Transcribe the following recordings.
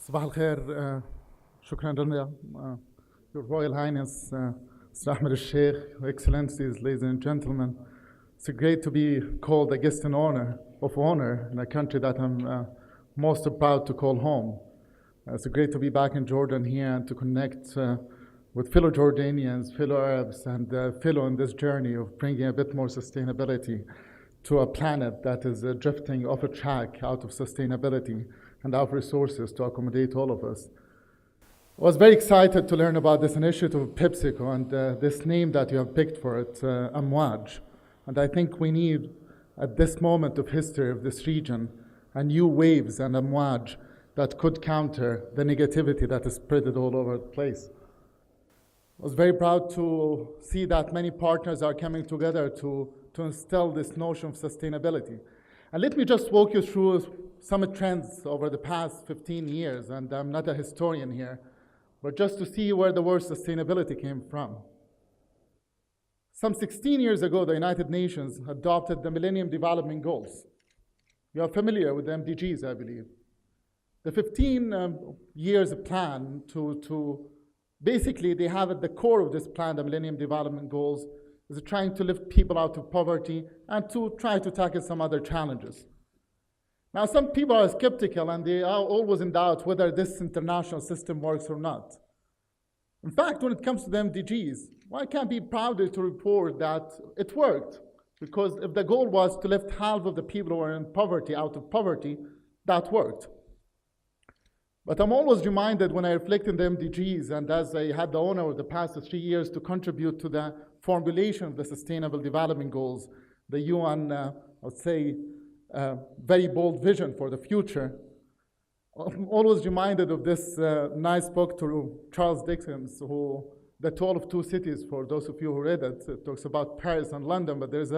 صباح الخير. شكرا رنا. Your Royal Highness, Sir Ahmad al-Sheikh, Your Excellencies, ladies and gentlemen. It's great to be called a guest of honor in a country that I'm most proud to call home. It's great to be back in Jordan here and to connect with fellow Jordanians, fellow Arabs, and fellow in this journey of bringing a bit more sustainability to a planet that is drifting off a track out of sustainability and our resources to accommodate all of us. I was very excited to learn about this initiative of PepsiCo and this name that you have picked for it, AMWAJ. And I think we need, at this moment of history of this region, a new waves and AMWAJ that could counter the negativity that is spread all over the place. I was very proud to see that many partners are coming together to instill this notion of sustainability. And let me just walk you through some trends over the past 15 years, and I'm not a historian here, but just to see where the word sustainability came from. Some 16 years ago, the United Nations adopted the Millennium Development Goals. You are familiar with the MDGs, I believe. The 15 years plan basically they have at the core of this plan, the Millennium Development Goals, is trying to lift people out of poverty and to try to tackle some other challenges. Now, some people are skeptical and they are always in doubt whether this international system works or not. In fact, when it comes to the MDGs, I can't be prouder to report that it worked, because if the goal was to lift half of the people who are in poverty out of poverty, that worked. But I'm always reminded when I reflect on the MDGs, and as I had the honor over the past 3 years to contribute to the formulation of the Sustainable Development Goals, the UN, I would say, very bold vision for the future. I'm always reminded of this nice book to Charles Dickens, The Tale of Two Cities, for those of you who read it. It talks about Paris and London, but there's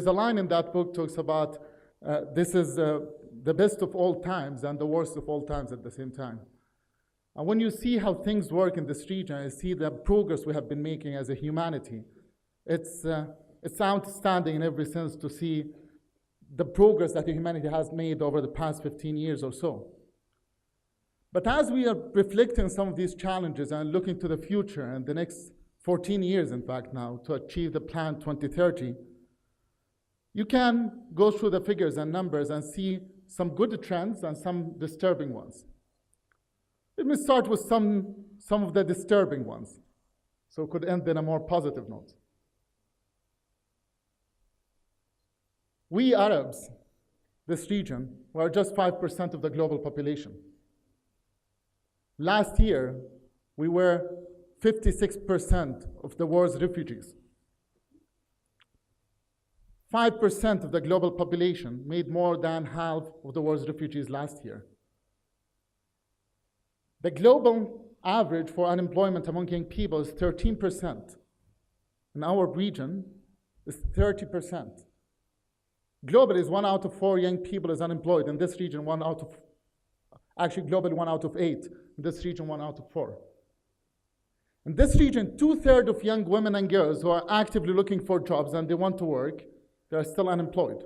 a line in that book talks about this is the best of all times and the worst of all times at the same time. And when you see how things work in this region, and see the progress we have been making as a humanity, it's outstanding in every sense to see the progress that humanity has made over the past 15 years or so. But as we are reflecting on some of these challenges and looking to the future and the next 14 years, in fact, now, to achieve the plan 2030, you can go through the figures and numbers and see some good trends and some disturbing ones. Let me start with some of the disturbing ones, so it could end in a more positive note. We Arabs, this region, were just 5% of the global population. Last year, we were 56% of the world's refugees. 5% of the global population made more than half of the world's refugees last year. The global average for unemployment among young people is 13%. In our region, it's 30%. Globally, is 1 out of 4 young people is unemployed. In this region, globally 1 out of 8. In this region, 1 out of 4. In this region, 2/3 of young women and girls who are actively looking for jobs and they want to work, they are still unemployed,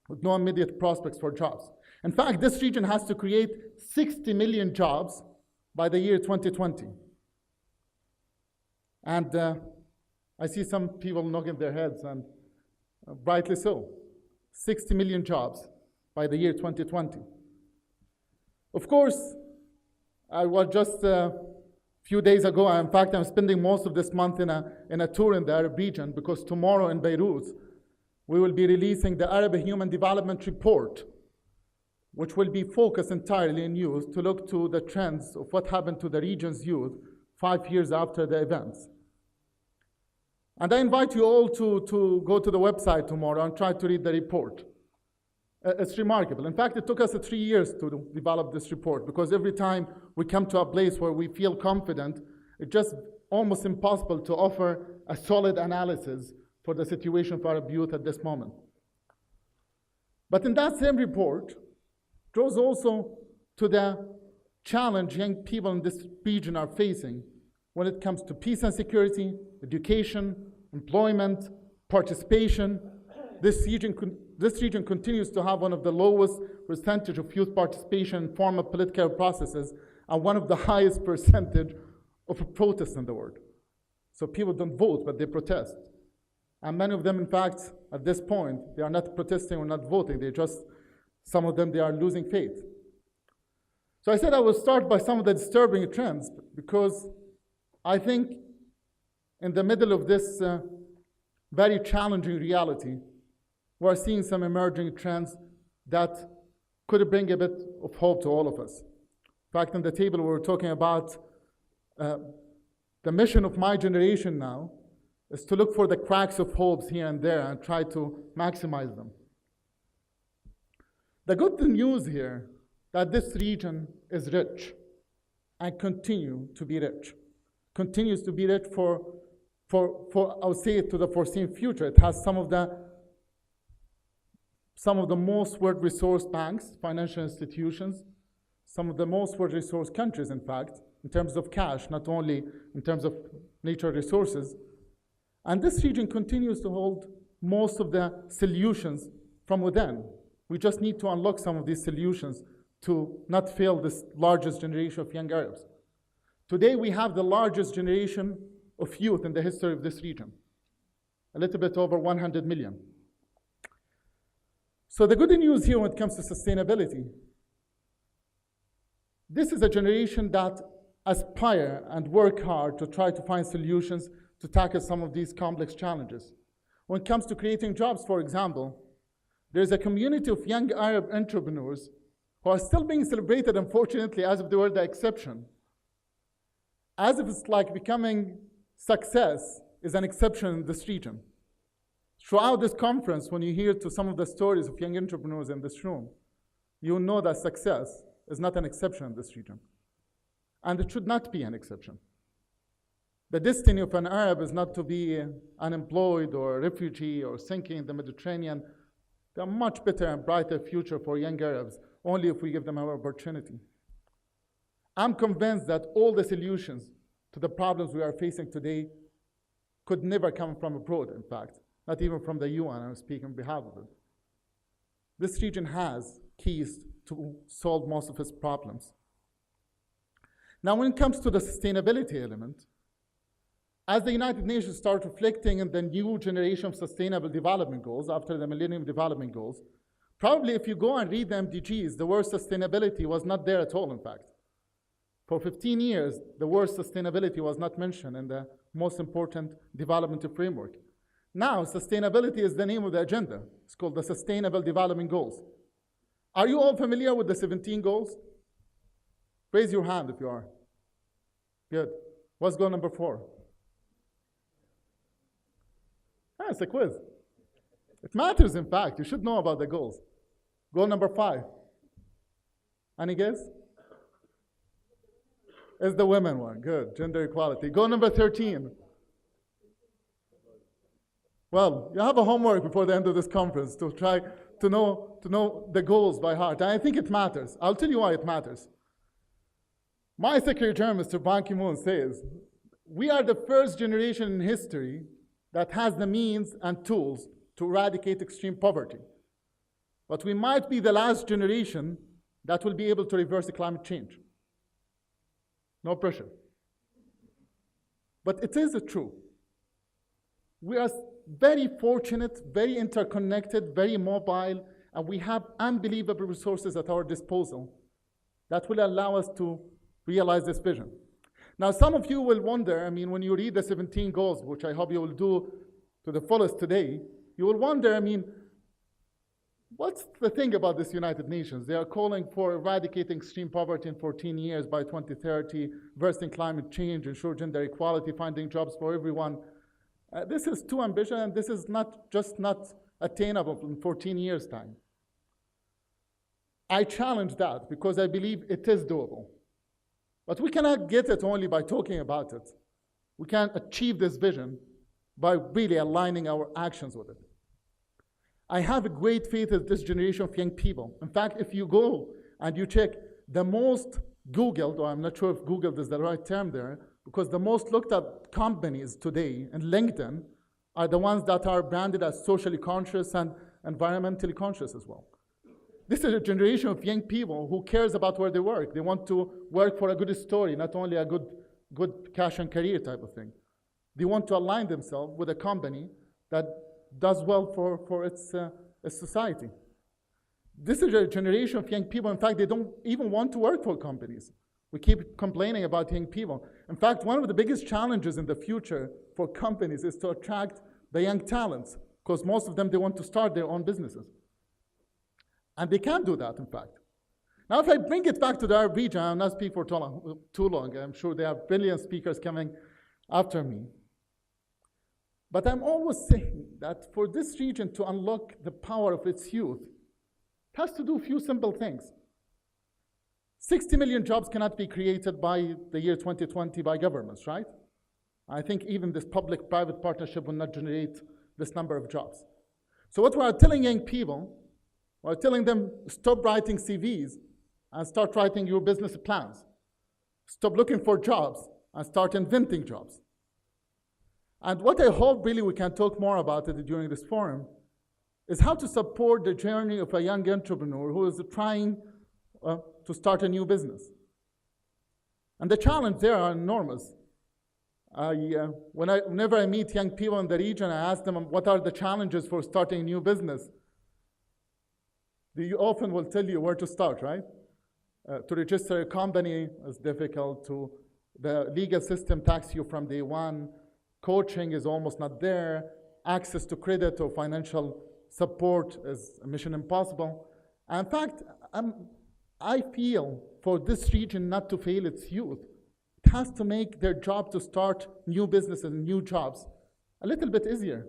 with no immediate prospects for jobs. In fact, this region has to create 60 million jobs by the year 2020. And I see some people nodding their heads, and rightly so. 60 million jobs by the year 2020. Of course, I was just a few days ago, in fact, I'm spending most of this month in a tour in the Arab region, because tomorrow in Beirut, we will be releasing the Arab Human Development Report, which will be focused entirely on youth to look to the trends of what happened to the region's youth 5 years after the events. And I invite you all to go to the website tomorrow and try to read the report. It's remarkable. In fact, it took us 3 years to develop this report, because every time we come to a place where we feel confident, it's just almost impossible to offer a solid analysis for the situation for Arab youth at this moment. But in that same report, draws also to the challenge young people in this region are facing when it comes to peace and security, education, employment, participation, this region continues to have one of the lowest percentage of youth participation in formal political processes and one of the highest percentage of protests in the world. So people don't vote, but they protest. And many of them, in fact, at this point, they are not protesting or not voting. Some of them, they are losing faith. So I said I will start by some of the disturbing trends because I think in the middle of this very challenging reality, we're seeing some emerging trends that could bring a bit of hope to all of us. In fact, on the table, we were talking about the mission of my generation now is to look for the cracks of hopes here and there and try to maximize them. The good news here that this region is rich and continues to be rich for I would say to the foreseen future. It has some of the most well-resourced banks, financial institutions, some of the most well-resourced countries, in fact, in terms of cash, not only in terms of natural resources. And this region continues to hold most of the solutions from within. We just need to unlock some of these solutions to not fail this largest generation of young Arabs. Today, we have the largest generation of youth in the history of this region, a little bit over 100 million. So the good news here when it comes to sustainability, this is a generation that aspire and work hard to try to find solutions to tackle some of these complex challenges. When it comes to creating jobs, for example, there's a community of young Arab entrepreneurs who are still being celebrated, unfortunately, as if they were the exception. As if it's like becoming success is an exception in this region. Throughout this conference, when you hear to some of the stories of young entrepreneurs in this room, you know that success is not an exception in this region. And it should not be an exception. The destiny of an Arab is not to be unemployed or a refugee or sinking in the Mediterranean. There are much better and brighter future for young Arabs, only if we give them our opportunity. I'm convinced that all the solutions to the problems we are facing today could never come from abroad, in fact, not even from the UN. I'm speaking on behalf of it. This region has keys to solve most of its problems. Now, when it comes to the sustainability element, as the United Nations start reflecting on the new generation of sustainable development goals after the Millennium Development Goals, probably if you go and read the MDGs, the word sustainability was not there at all, in fact. For 15 years, the word sustainability was not mentioned in the most important development framework. Now, sustainability is the name of the agenda. It's called the Sustainable Development Goals. Are you all familiar with the 17 goals? Raise your hand if you are. Good. What's goal number 4? It's a quiz. It matters, in fact. You should know about the goals. Goal number 5. Any guess? It's the women one. Good. Gender equality. Goal number 13. Well, you have a homework before the end of this conference to try to know the goals by heart. And I think it matters. I'll tell you why it matters. My Secretary General, Mr. Ban Ki-moon, says, we are the first generation in history that has the means and tools to eradicate extreme poverty. But we might be the last generation that will be able to reverse the climate change. No pressure. But it is true. We are very fortunate, very interconnected, very mobile, and we have unbelievable resources at our disposal that will allow us to realize this vision. Now, some of you will wonder, when you read the 17 goals, which I hope you will do to the fullest today, you will wonder, what's the thing about this United Nations? They are calling for eradicating extreme poverty in 14 years by 2030, reversing climate change, ensure gender equality, finding jobs for everyone. This is too ambitious, and this is not attainable in 14 years' time. I challenge that because I believe it is doable. But we cannot get it only by talking about it. We can achieve this vision by really aligning our actions with it. I have a great faith in this generation of young people. In fact, if you go and you check the most Googled, or I'm not sure if Googled is the right term there, because the most looked at companies today in LinkedIn are the ones that are branded as socially conscious and environmentally conscious as well. This is a generation of young people who cares about where they work. They want to work for a good story, not only a good cash and career type of thing. They want to align themselves with a company that does well for its society. This is a generation of young people, in fact, they don't even want to work for companies. We keep complaining about young people. In fact, one of the biggest challenges in the future for companies is to attract the young talents, because most of them, they want to start their own businesses. And they can't do that, in fact. Now, if I bring it back to the Arab region, I'll not speak for too long. I'm sure there are brilliant speakers coming after me. But I'm always saying that for this region to unlock the power of its youth, it has to do a few simple things. 60 million jobs cannot be created by the year 2020 by governments, right? I think even this public-private partnership will not generate this number of jobs. So what we are telling young people, we're telling them, stop writing CVs and start writing your business plans. Stop looking for jobs and start inventing jobs. And what I hope really we can talk more about it during this forum is how to support the journey of a young entrepreneur who is trying to start a new business. And the challenges there are enormous. Whenever I meet young people in the region, I ask them what are the challenges for starting a new business. They often will tell you where to start, right? To register a company is difficult. The legal system taxes you from day one. Coaching is almost not there. Access to credit or financial support is a mission impossible. And in fact, I feel for this region not to fail its youth, it has to make their job to start new businesses and new jobs a little bit easier.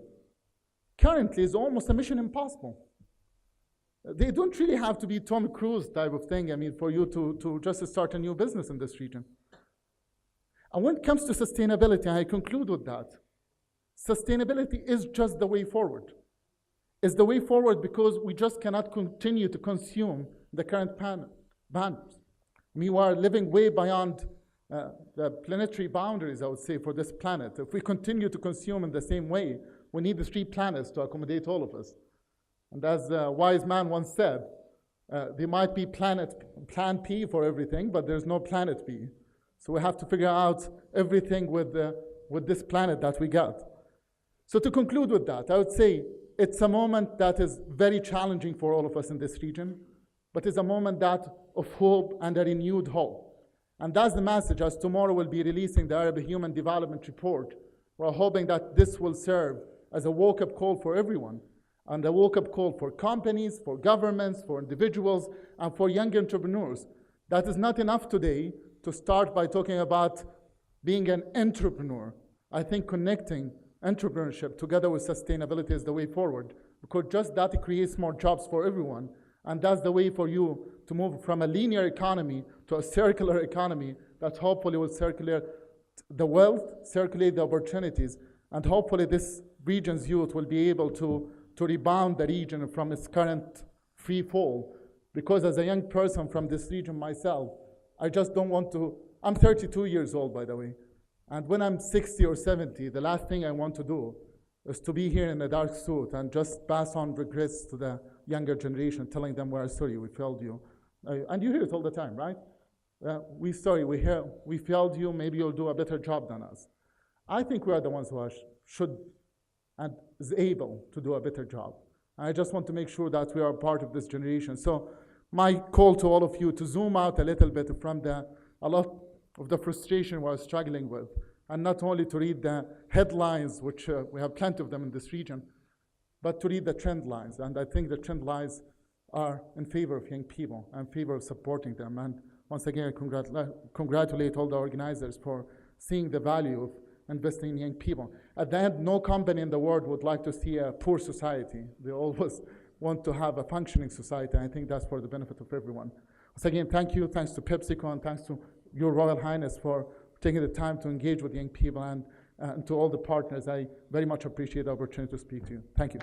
Currently, it's almost a mission impossible. They don't really have to be Tom Cruise type of thing, for you to just start a new business in this region. And when it comes to sustainability, I conclude with that. Sustainability is just the way forward. It's the way forward because we just cannot continue to consume the current boundaries. We are living way beyond the planetary boundaries, I would say, for this planet. If we continue to consume in the same way, we need the 3 planets to accommodate all of us. And as a wise man once said, there might be plan P for everything, but there's no planet B. So we have to figure out everything with this planet that we got. So to conclude with that, I would say it's a moment that is very challenging for all of us in this region, but it's a moment of hope and a renewed hope. And that's the message, as tomorrow we'll be releasing the Arab Human Development Report. We're hoping that this will serve as a wake-up call for everyone, and a wake-up call for companies, for governments, for individuals, and for young entrepreneurs. That is not enough today to start by talking about being an entrepreneur. I think connecting entrepreneurship together with sustainability is the way forward, because just that creates more jobs for everyone. And that's the way for you to move from a linear economy to a circular economy that hopefully will circulate the wealth, circulate the opportunities, and hopefully this region's youth will be able to rebound the region from its current free fall. Because as a young person from this region myself, I just don't want to, I'm 32 years old, by the way. And when I'm 60 or 70, the last thing I want to do is to be here in a dark suit and just pass on regrets to the younger generation, telling them, we're sorry, we failed you. And you hear it all the time, right? We failed you, maybe you'll do a better job than us. I think we are the ones who should and is able to do a better job. I just want to make sure that we are part of this generation. So my call to all of you to zoom out a little bit from a lot of the frustration we're struggling with, and not only to read the headlines, which we have plenty of them in this region, but to read the trend lines. And I think the trend lines are in favor of young people, and in favor of supporting them. And once again, I congratulate all the organizers for seeing the value of investing in young people. At the end, no company in the world would like to see a poor society. They always want to have a functioning society. I think that's for the benefit of everyone. Once again, thank you. Thanks to PepsiCo, and thanks to Your Royal Highness for taking the time to engage with young people, and to all the partners. I very much appreciate the opportunity to speak to you. Thank you.